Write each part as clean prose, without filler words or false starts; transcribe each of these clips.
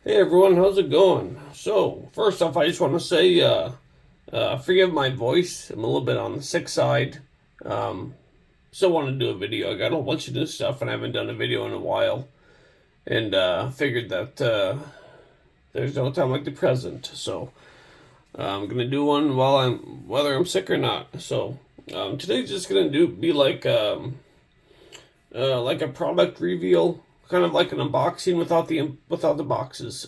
Hey everyone, how's it going? So, first off, I just want to say, forgive my voice. I'm a little bit on the sick side. Um, Still want to do a video. I got a whole bunch of new stuff and I haven't done a video in a while. And, figured that, there's no time like the present. So, I'm gonna do one whether I'm sick or not. So, today's just gonna be like a product reveal, kind of like an unboxing without the boxes.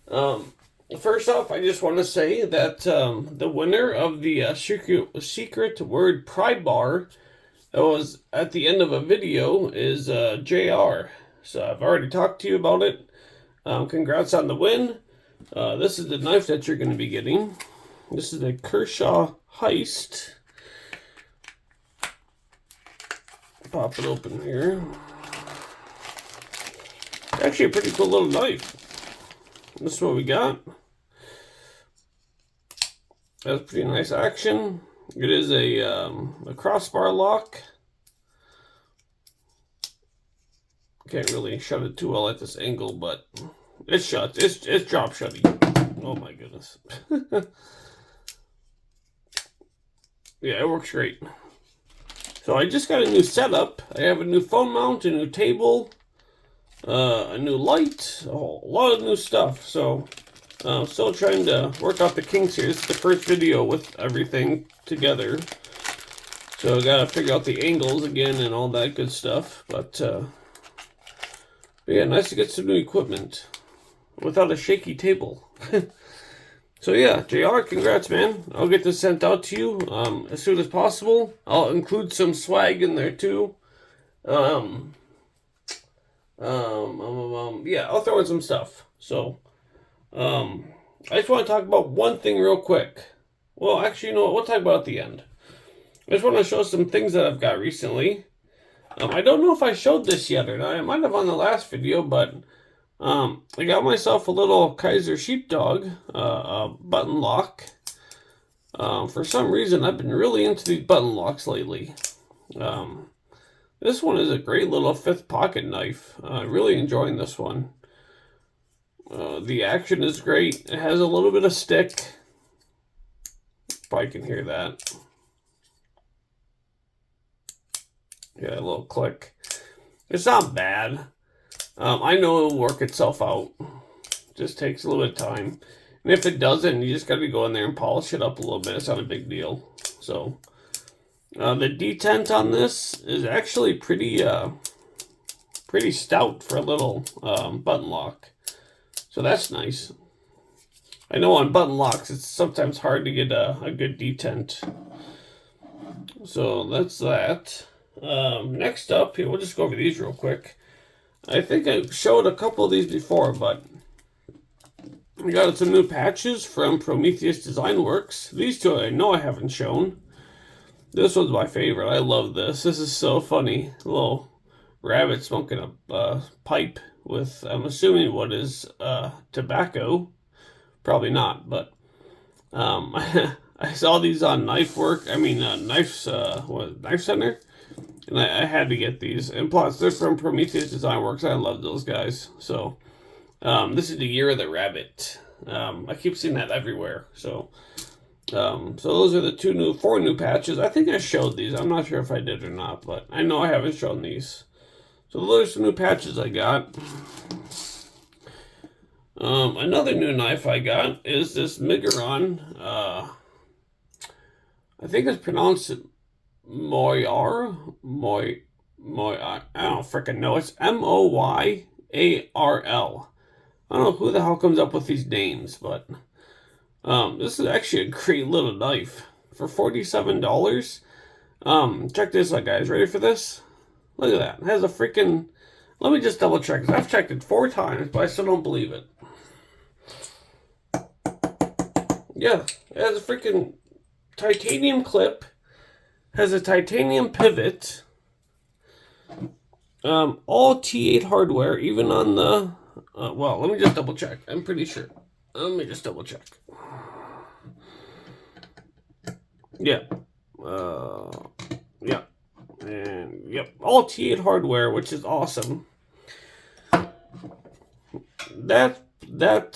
Um, First off, I just want to say that the winner of the secret word pry bar that was at the end of a video is JR. So I've already talked to you about it. Congrats on the win. This is the knife that you're going to be getting. This is a Kershaw Heist. Pop it open here. Actually, a pretty cool little knife. This is what we got. That's pretty nice action. It is a crossbar lock. Can't really shut it too well at this angle, but it's shut. It's drop shutting. Oh my goodness. Yeah, it works great. So I just got a new setup. I have a new phone mount, a new table, a new light, a lot of new stuff. So still trying to work out the kinks here. This is the first video with everything together. So I gotta figure out the angles again and all that good stuff. But yeah, nice to get some new equipment without a shaky table. So yeah, JR, congrats, man. I'll get this sent out to you as soon as possible. I'll include some swag in there too. Yeah, I'll throw in some stuff. So, I just want to talk about one thing real quick. Well, actually, you know what? We'll talk about it at the end. I just want to show some things that I've got recently. I don't know if I showed this yet or not. I might have on the last video, but I got myself a little Kaiser Sheepdog button lock. For some reason, I've been really into these button locks lately. This one is a great little fifth pocket knife. Really enjoying this one. The action is great. It has a little bit of stick. Probably can hear that. Yeah, a little click. It's not bad. I know it'll work itself out. Just takes a little bit of time. And if it doesn't, you just got to go in there and polish it up a little bit. It's not a big deal. So, the detent on this is actually pretty stout for a little button lock. So that's nice. I know on button locks, it's sometimes hard to get a good detent. So that's that. Next up, here, we'll just go over these real quick. I think I showed a couple of these before, but we got some new patches from Prometheus Design Works. These two I know I haven't shown. This one's my favorite. I love this. This is so funny. A little rabbit smoking a pipe with, I'm assuming, what is tobacco. Probably not, but I saw these on Knife Center. And I had to get these. And plus, they're from Prometheus Design Works. I love those guys. So, this is the Year of the Rabbit. I keep seeing that everywhere. So those are the four new patches. I think I showed these. I'm not sure if I did or not, but I know I haven't shown these. So those are some new patches I got. Another new knife I got is this Miguron. I think it's pronounced Moyar. I don't freaking know. It's Moyarl. I don't know who the hell comes up with these names, but this is actually a great little knife for $47. Check this out, guys. Ready for this? Look at that. It has a freaking... Let me just double check, because I've checked it 4 times, but I still don't believe it. Yeah, it has a freaking titanium clip. Has a titanium pivot. All T8 hardware, even on the... well, let me just double check. I'm pretty sure. Let me just double check. Yeah. Yeah. And, yep. All T8 hardware, which is awesome. That that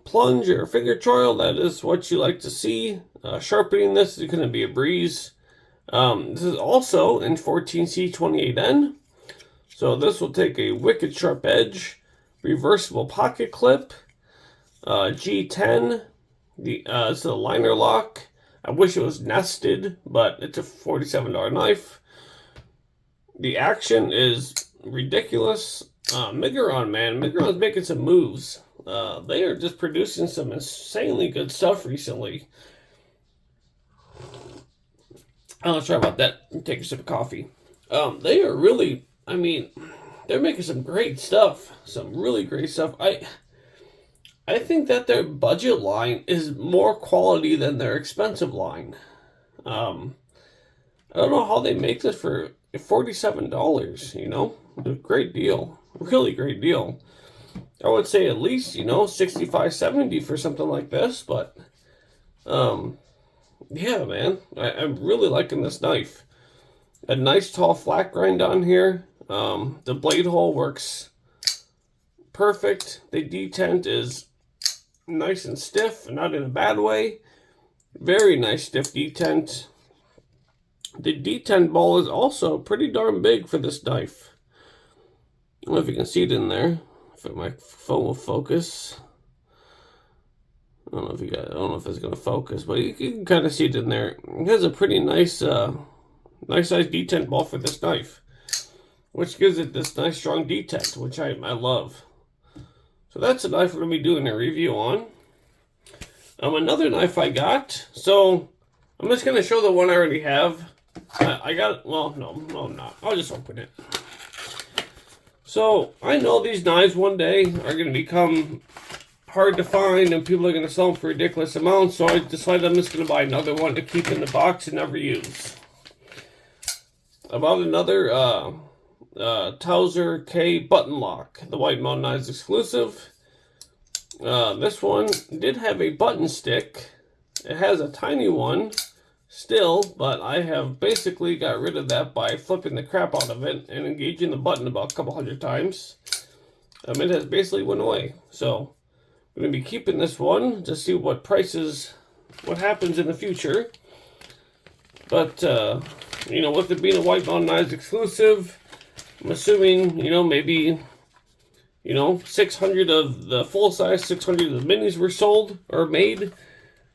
plunge or finger choil, that is what you like to see. Sharpening this is going to be a breeze. This is also in 14C28N. So this will take a wicked sharp edge, reversible pocket clip, G10, it's a liner lock. I wish it was nested, but it's a $47 knife. The action is ridiculous. Miguron, man, Miguron's making some moves. They are just producing some insanely good stuff recently. Sorry about that. Take a sip of coffee. They are really, I mean, they're making some great stuff. Some really great stuff. I think that their budget line is more quality than their expensive line. I don't know how they make this for $47, you know? A great deal. Really great deal. I would say at least, you know, $65, $70 for something like this, but yeah, man. I'm really liking this knife. A nice tall flat grind on here. The blade hole works perfect. The detent is nice and stiff, not in a bad way. Very nice stiff detent. The detent ball is also pretty darn big for this knife. I don't know if you can see it in there. If my phone will focus. I don't know if it's gonna focus, but you can kind of see it in there. It has a pretty nice nice size detent ball for this knife, which gives it this nice strong detent, which I love. So that's a knife we're going to be doing a review on. Another knife I got. So I'm just going to show the one I already have. I got, well, no, I'm not. I'll just open it. So I know these knives one day are going to become hard to find and people are going to sell them for ridiculous amounts. So I decided I'm just going to buy another one to keep in the box and never use. I bought another Towser K button lock, the White Mountain Knives exclusive. This one did have a button stick. It has a tiny one still, but I have basically got rid of that by flipping the crap out of it and engaging the button about a couple hundred times. It has basically went away. So I'm going to be keeping this one to see what happens in the future. But, you know, with it being a White Mountain Knives exclusive, I'm assuming, you know, maybe, you know, 600 of the full size, 600 of the minis were sold or made.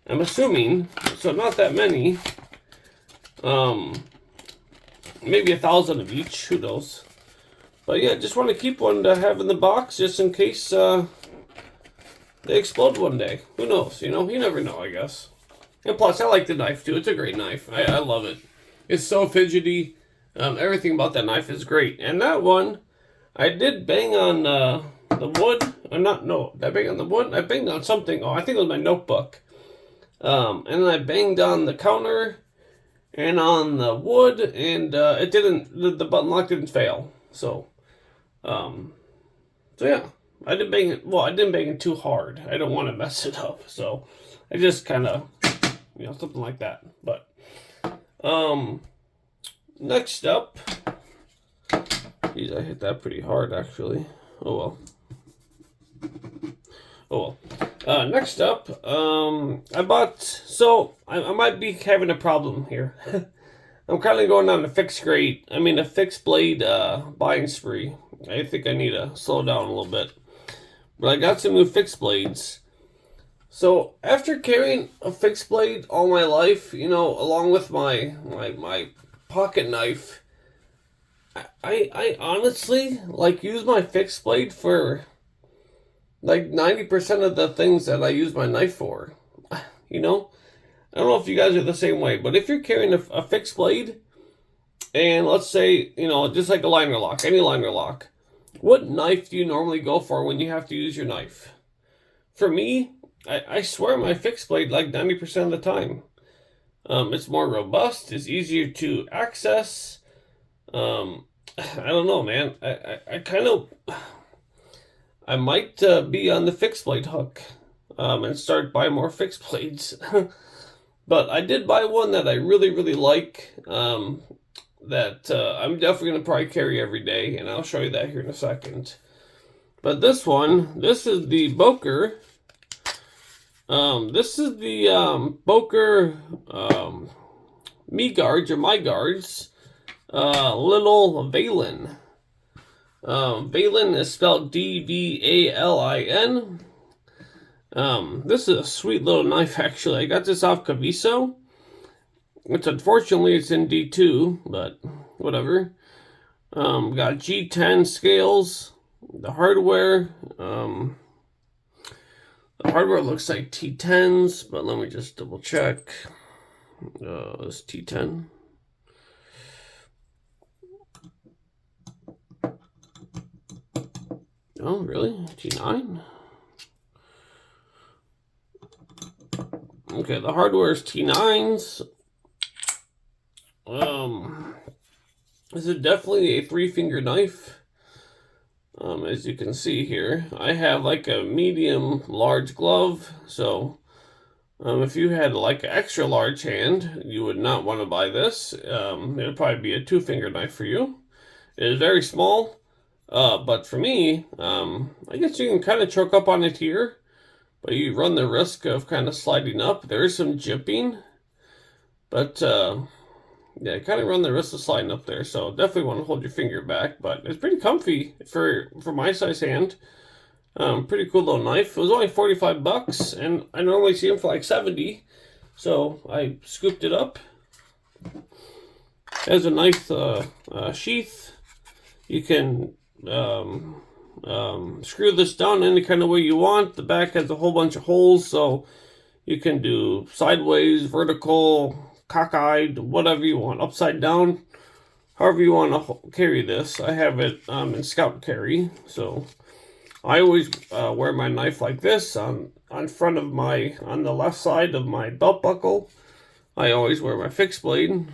I'm assuming, so not that many. Maybe 1,000 of each, who knows. But yeah, just want to keep one to have in the box just in case they explode one day. Who knows, you know, you never know, I guess. And plus, I like the knife too. It's a great knife. I love it. It's so fidgety. Everything about that knife is great. And that one, I did bang on the wood. Did I bang on the wood? I banged on something. Oh, I think it was my notebook. And then I banged on the counter and on the wood, and it didn't. The button lock didn't fail. So yeah, I didn't bang it. Well, I didn't bang it too hard. I don't want to mess it up. So I just kind of, you know, something like that. But next up, geez, I hit that pretty hard actually. Oh well. Next up, I bought, so I might be having a problem here. I'm kind of going on a fixed blade buying spree. I think I need to slow down a little bit. But I got some new fixed blades. So after carrying a fixed blade all my life, you know, along with my pocket knife, I honestly use my fixed blade for 90% of the things that I use my knife for. You know, I don't know if you guys are the same way, but if you're carrying a fixed blade, and let's say, you know, just like a liner lock, any liner lock, what knife do you normally go for when you have to use your knife? For me, I swear my fixed blade 90% of the time. It's more robust, it's easier to access. I don't know, man. I might be on the fixed blade hook and start buying more fixed blades. But I did buy one that I really, really like that I'm definitely going to probably carry every day, and I'll show you that here in a second. But this one, this is the Boker. This is the Boker Me Guards or My Guards. Little Valin. Valin is spelled D-V-A-L-I-N. This is a sweet little knife, actually. I got this off Kaviso, which unfortunately it's in D2, but whatever. Got G10 scales. The hardware looks like T10s, but let me just double check. It's T10. Oh, really? T9? Okay, the hardware is T9s. This is definitely a 3-finger knife. As you can see here, I have like a medium large glove, so if you had like an extra large hand, you would not want to buy this. It would probably be a 2-finger knife for you. It is very small, but for me, I guess you can kind of choke up on it here, but you run the risk of kind of sliding up. There is some jipping, but yeah, kind of run the risk of sliding up there, so definitely want to hold your finger back, but it's pretty comfy for my size hand. Pretty cool little knife. It was only 45 bucks, and I normally see them for like 70, so I scooped it up. It has a nice sheath. You can screw this down any kind of way you want. The back has a whole bunch of holes, so you can do sideways, vertical, cockeyed, whatever you want, upside down, however you want to carry this. I have it in scout carry, so I always wear my knife like this on front of on the left side of my belt buckle. I always wear my fixed blade.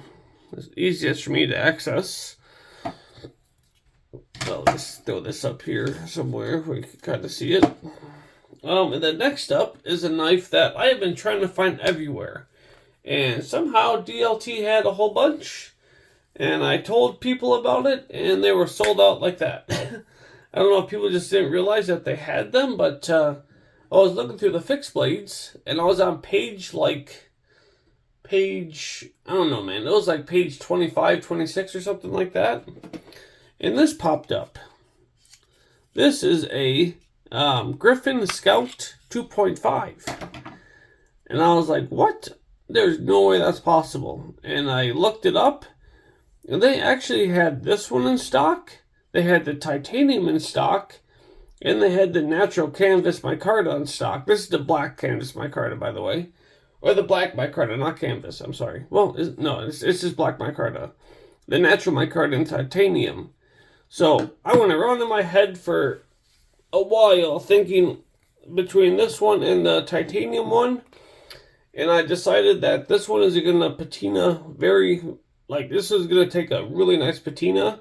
It's easiest for me to access. So let's throw this up here somewhere where you can kind of see it. And then next up is a knife that I have been trying to find everywhere. And somehow DLT had a whole bunch, and I told people about it, and they were sold out like that. I don't know if people just didn't realize that they had them, but I was looking through the fixed blades, and I was on page, I don't know, man. It was like page 25, 26 or something like that. And this popped up. This is a Griffin Scout 2.5. And I was like, what? There's no way that's possible. And I looked it up, and they actually had this one in stock. They had the titanium in stock, and they had the natural canvas micarta in stock. This is the black canvas micarta, by the way. Or the black micarta, not canvas, I'm sorry. Well, it's just black micarta. The natural micarta and titanium. So I went around in my head for a while thinking between this one and the titanium one. And I decided that this one is going to patina this is going to take a really nice patina.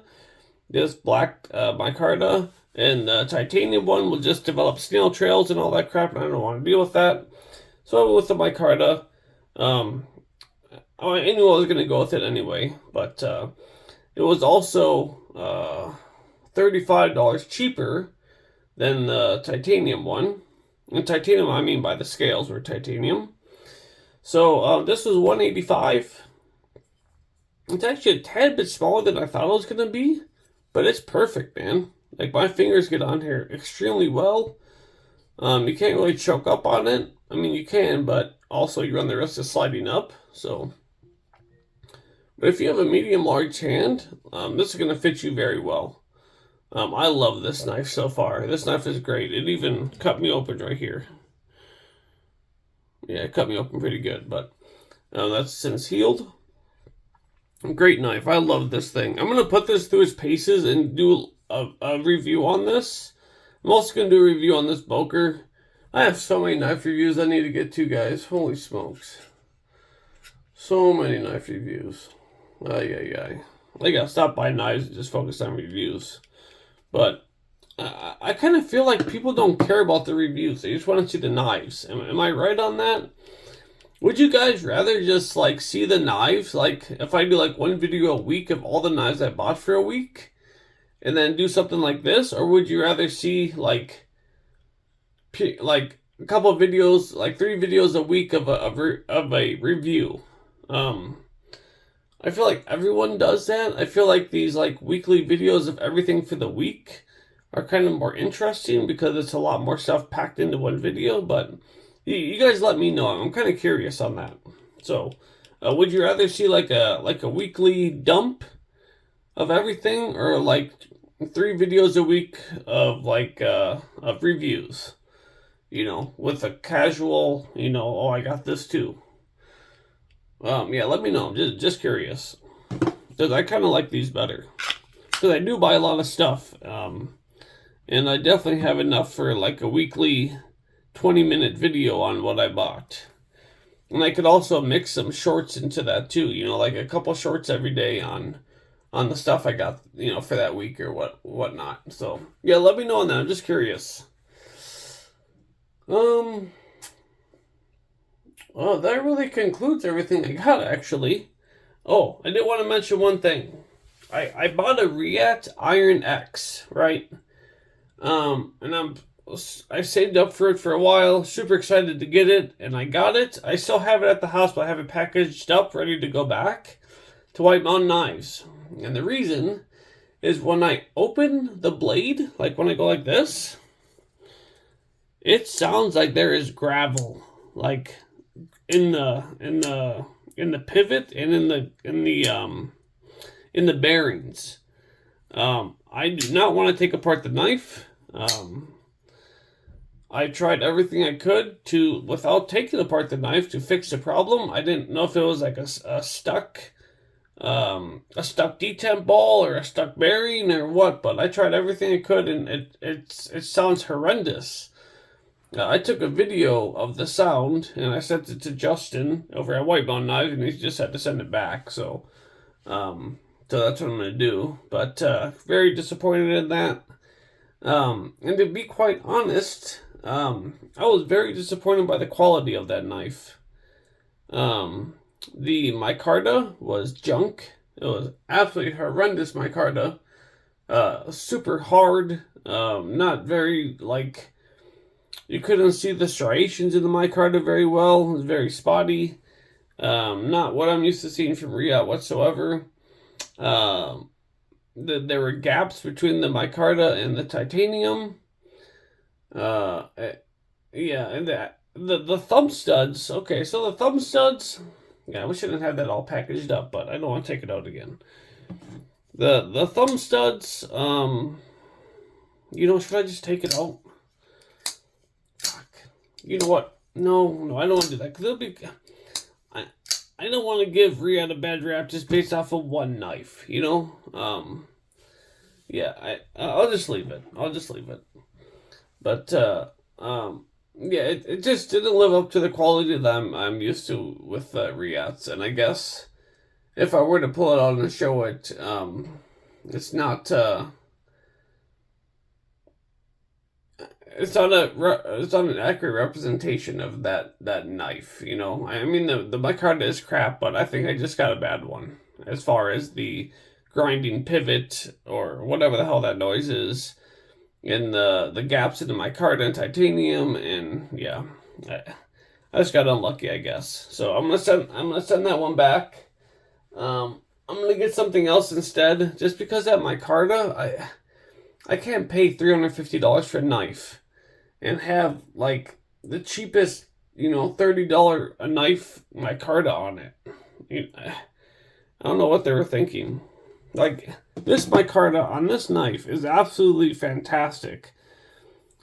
This black micarta, and the titanium one will just develop snail trails and all that crap, and I don't want to deal with that. So I went with the micarta. I knew I was going to go with it anyway, but it was also $35 cheaper than the titanium one. And titanium, I mean by the scales were titanium. So this was $185. It's actually a tad bit smaller than I thought it was going to be, but it's perfect, man. Like, my fingers get on here extremely well. You can't really choke up on it. I mean, you can, but also you run the risk of sliding up. So, but if you have a medium-large hand, this is going to fit you very well. I love this knife so far. This knife is great. It even cut me open right here. Yeah, it cut me open pretty good, but that's since healed. Great knife. I love this thing. I'm going to put this through its paces and do a review on this. I'm also going to do a review on this Boker. I have so many knife reviews I need to get to, guys. Holy smokes. So many knife reviews. I gotta stop buying knives and just focus on reviews. But I kind of feel like people don't care about the reviews. They just want to see the knives. Am I right on that? Would you guys rather just like see the knives? Like if I do like one video a week of all the knives I bought for a week, and then do something like this, or would you rather see like a couple of videos, like 3 videos a week of a review? I feel like everyone does that. I feel like these like weekly videos of everything for the week are kind of more interesting because it's a lot more stuff packed into one video. But you guys let me know. I'm kind of curious on that. So, would you rather see like a weekly dump of everything, or like 3 videos a week of like of reviews? You know, with a casual, you know, oh, I got this too. Yeah, let me know. I'm just curious. Because I kind of like these better. Because I do buy a lot of stuff. And I definitely have enough for like a weekly 20-minute video on what I bought. And I could also mix some shorts into that too. You know, like a couple shorts every day on the stuff I got, you know, for that week or whatnot. So, yeah, let me know on that. I'm just curious. Well, that really concludes everything I got, actually. Oh, I did want to mention one thing. I bought a React Iron X, right? And I saved up for it for a while. Super excited to get it, and I got it. I still have it at the house, but I have it packaged up, ready to go back to White Mountain Knives. And the reason is when I open the blade, like when I go like this, it sounds like there is gravel, like in the pivot and in the bearings. I do not want to take apart the knife. I tried everything I could to, without taking apart the knife, to fix the problem. I didn't know if it was like a stuck detent ball or a stuck bearing or what, but I tried everything I could, and it sounds horrendous. I took a video of the sound and I sent it to Justin over at White Mountain Knives, and he just had to send it back. So that's what I'm gonna do. But very disappointed in that. And to be quite honest, I was very disappointed by the quality of that knife. The micarta was junk. It was absolutely horrendous micarta. Super hard. Not very, like, you couldn't see the striations in the micarta very well. It was very spotty. Not what I'm used to seeing from React whatsoever. There were gaps between the micarta and the titanium. Yeah, and the thumb studs. Okay, so the thumb studs. Yeah, we shouldn't have that all packaged up, but I don't want to take it out again. The thumb studs. You know, should I just take it out? Fuck. You know what? No, I don't want to do that because it'll be. I don't want to give Riyadh a bad rap just based off of one knife. You know. Yeah, I'll just leave it. But yeah, it just didn't live up to the quality that I'm used to with Riyadhs, and I guess if I were to pull it out and show it, it's not it's not an accurate representation of that knife. You know, I mean the micarta is crap, but I think I just got a bad one as far as the grinding pivot or whatever the hell that noise is in the gaps in the micarta and titanium, and yeah, I just got unlucky, I guess. So I'm gonna send that one back. I'm gonna get something else instead, just because that micarta, I can't pay $350 for a knife and have like the cheapest, you know, $30 a knife micarta on it. I don't know what they were thinking. Like, this micarta on this knife is absolutely fantastic.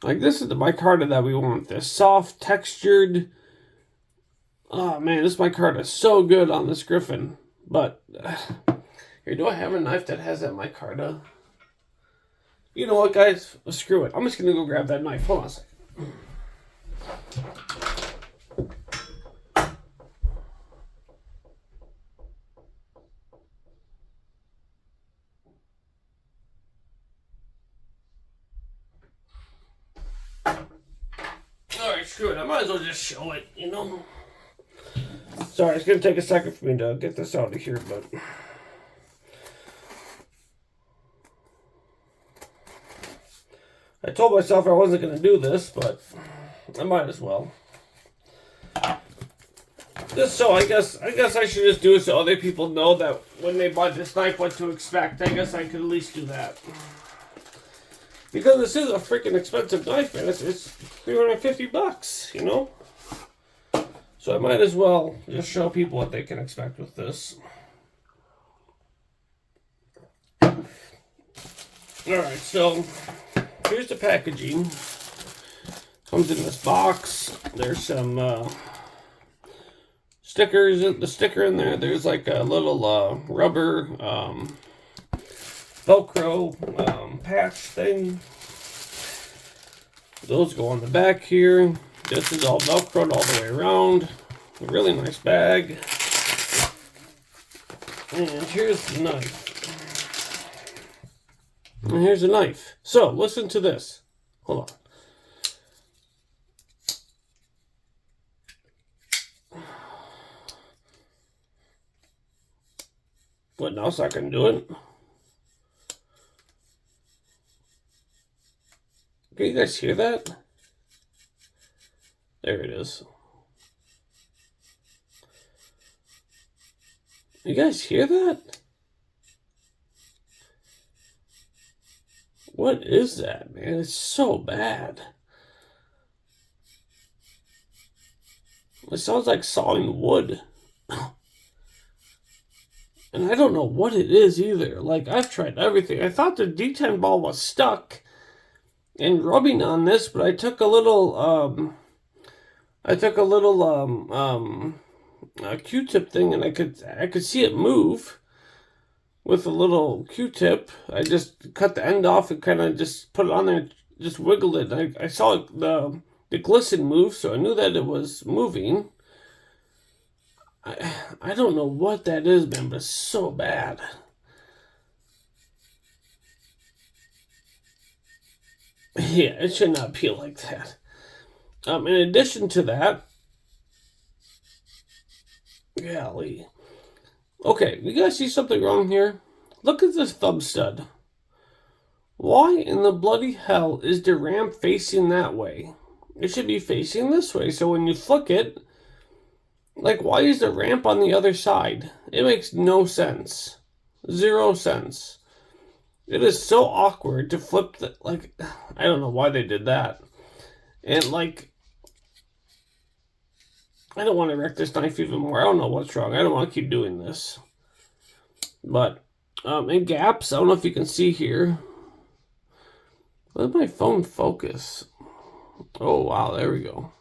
Like, this is the micarta that we want. This soft, textured. Oh, man, this micarta is so good on this Griffin. But, here, do I have a knife that has that micarta? You know what, guys? Screw it. I'm just going to go grab that knife. Hold on a second. Alright, screw it. I might as well just show it, you know? Sorry, it's going to take a second for me to get this out of here, but... I told myself I wasn't going to do this, but I might as well. Just so I guess I should just do it so other people know that when they buy this knife what to expect. I guess I could at least do that. Because this is a freaking expensive knife, man. It's $350, you know? So I might as well just show people what they can expect with this. Alright, so here's the packaging. Comes in this box. There's some stickers, the sticker in there. There's like a little rubber Velcro patch thing. Those go on the back here. This is all Velcroed all the way around. A really nice bag. And here's the knife. And here's the knife. So, listen to this. Hold on. What else I can do it? Can you guys hear that? There it is. You guys hear that? What is that, man? It's so bad. It sounds like sawing wood. And I don't know what it is either. Like, I've tried everything. I thought the D10 ball was stuck and rubbing on this, but I took a little, a Q-tip thing, and I could see it move with a little Q-tip. I just cut the end off and kind of just put it on there, just wiggled it. I saw the glisten move, so I knew that it was moving. I don't know what that is, man, but it's so bad. Yeah, it should not peel like that. In addition to that, golly. Okay, you guys see something wrong here? Look at this thumb stud. Why in the bloody hell is the ramp facing that way? It should be facing this way, so when you flick it, like, why is the ramp on the other side? It makes no sense. 0 sense. It is so awkward to flip the, like, I don't know why they did that. And, like, I don't want to wreck this knife even more. I don't know what's wrong. I don't want to keep doing this. But, in gaps, I don't know if you can see here. Let my phone focus. Oh, wow, there we go.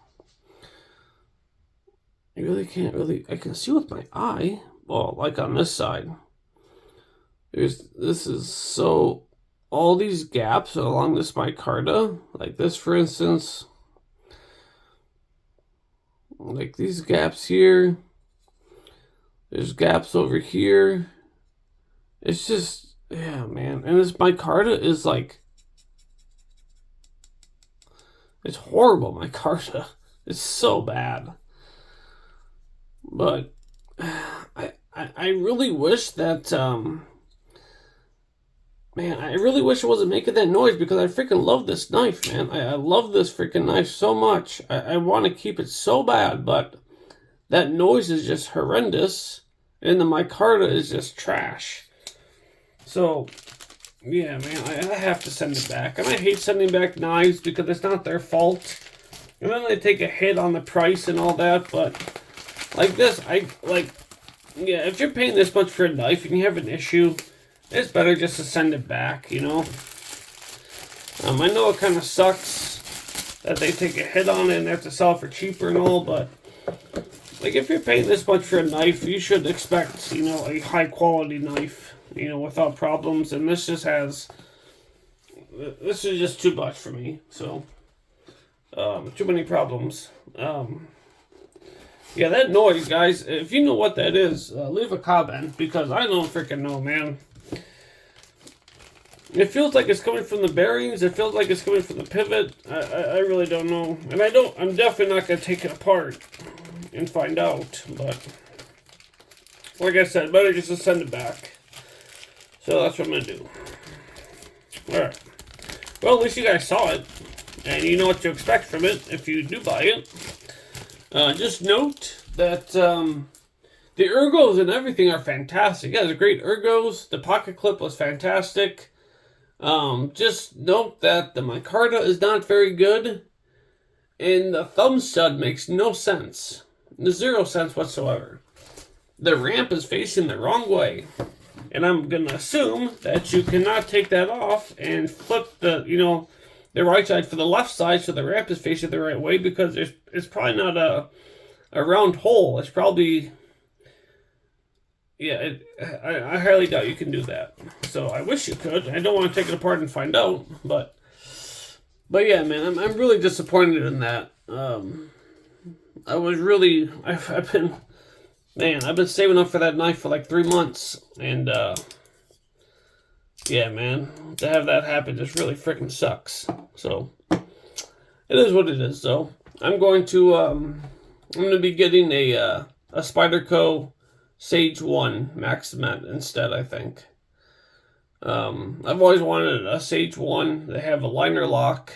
You really can't I can see with my eye. Well, like on this side. This is so, all these gaps along this micarta, like this for instance, like these gaps here, there's gaps over here. It's just, yeah, man. And this micarta is like, it's horrible micarta. It's so bad. But I really wish that, man, I really wish it wasn't making that noise because I freaking love this knife, man. I love this freaking knife so much. I want to keep it so bad, but that noise is just horrendous, and the micarta is just trash. So, yeah, man, I have to send it back. And I hate sending back knives because it's not their fault. And then they take a hit on the price and all that, but like this, yeah, if you're paying this much for a knife and you have an issue, it's better just to send it back, you know? I know it kind of sucks that they take a hit on it and they have to sell it for cheaper and all, but like if you're paying this much for a knife, you should expect, you know, a high quality knife, you know, without problems. And this is just too much for me. So, too many problems. Yeah, that noise, guys, if you know what that is, leave a comment, because I don't freaking know, man. It feels like it's coming from the bearings. It feels like it's coming from the pivot. I really don't know. And I'm definitely not going to take it apart and find out. But, like I said, better just to send it back. So that's what I'm going to do. Alright. Well, at least you guys saw it, and you know what to expect from it if you do buy it. Just note that the ergos and everything are fantastic. Yeah, the great ergos. The pocket clip was fantastic. Just note that the micarta is not very good, and the thumb stud makes no sense. There's 0 sense whatsoever. The ramp is facing the wrong way. And I'm going to assume that you cannot take that off and flip the, the right side for the left side so the ramp is facing the right way, because it's probably not a round hole. It's probably, yeah, I highly doubt you can do that. So I wish you could. I don't want to take it apart and find out, but yeah, man, I'm really disappointed in that. I've been saving up for that knife for like 3 months, and yeah, man, to have that happen just really freaking sucks. So it is what it is. So I'm going to be getting a Spyderco Sage 1 Max Cement instead, I think. I've always wanted a Sage 1. They have a liner lock.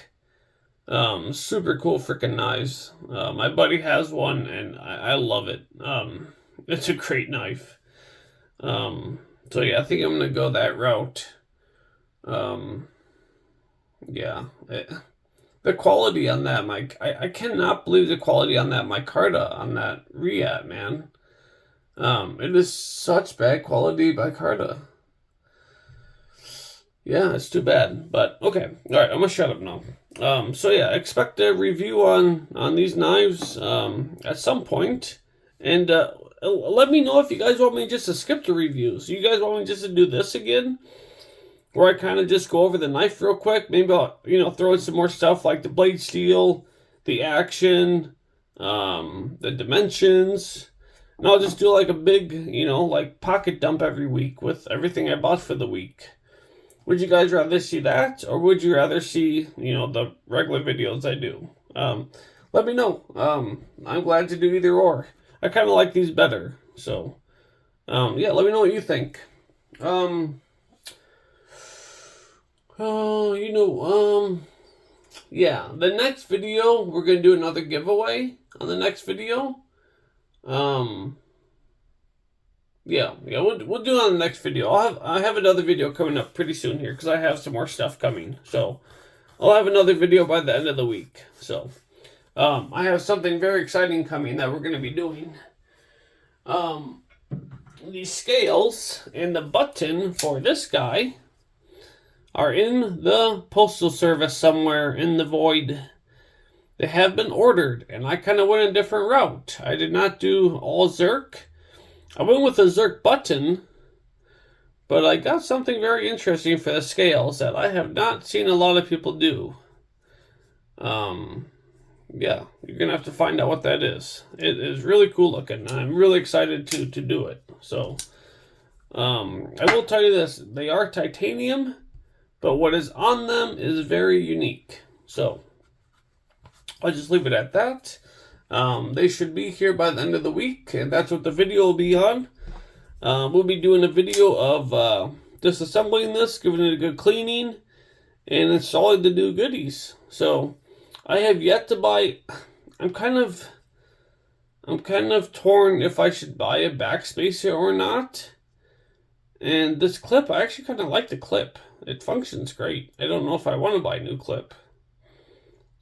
Super cool freaking knives. My buddy has one, and I love it. It's a great knife. So yeah, I think I'm gonna go that route. Yeah, the quality on that mic, I cannot believe the quality on that micarta, on that Riyat, man. It is such bad quality micarta. Yeah, it's too bad, but okay. All right, I'm gonna shut up now. So yeah, expect a review on these knives at some point, and let me know if you guys want me just to skip the reviews. You guys want me just to do this again, where I kind of just go over the knife real quick. Maybe I'll throw in some more stuff like the blade steel, the action, the dimensions, and I'll just do like a big like pocket dump every week with everything I bought for the week. Would you guys rather see that, or would you rather see, the regular videos I do? Let me know. I'm glad to do either or. I kind of like these better. So, yeah, let me know what you think. Yeah, the next video, we're going to do another giveaway on the next video. Yeah, we'll do it on the next video. I have another video coming up pretty soon here, because I have some more stuff coming. So I'll have another video by the end of the week. So I have something very exciting coming that we're going to be doing. The scales and the button for this guy are in the postal service somewhere in the void. They have been ordered, and I kind of went a different route. I did not do all Zerk. I went with a Zerk button, but I got something very interesting for the scales that I have not seen a lot of people do. Yeah, you're going to have to find out what that is. It is really cool looking, and I'm really excited to do it. So, I will tell you this. They are titanium, but what is on them is very unique. So, I'll just leave it at that. They should be here by the end of the week, and that's what the video will be on. We'll be doing a video of disassembling this, giving it a good cleaning, and installing the new goodies. So I have yet to buy. I'm kind of torn if I should buy a backspacer or not. And this clip, I actually kind of like the clip. It functions great. I don't know if I want to buy a new clip.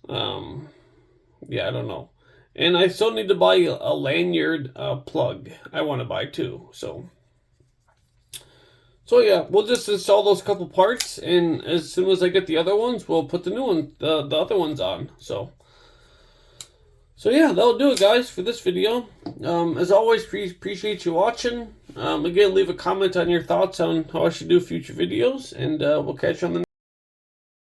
Yeah, I don't know. And I still need to buy a lanyard plug. I want to buy too. So yeah, we'll just install those couple parts, and as soon as I get the other ones, we'll put the new one, the other ones on. So yeah, that'll do it, guys, for this video. As always, appreciate you watching. Again, leave a comment on your thoughts on how I should do future videos, and we'll catch you on the next.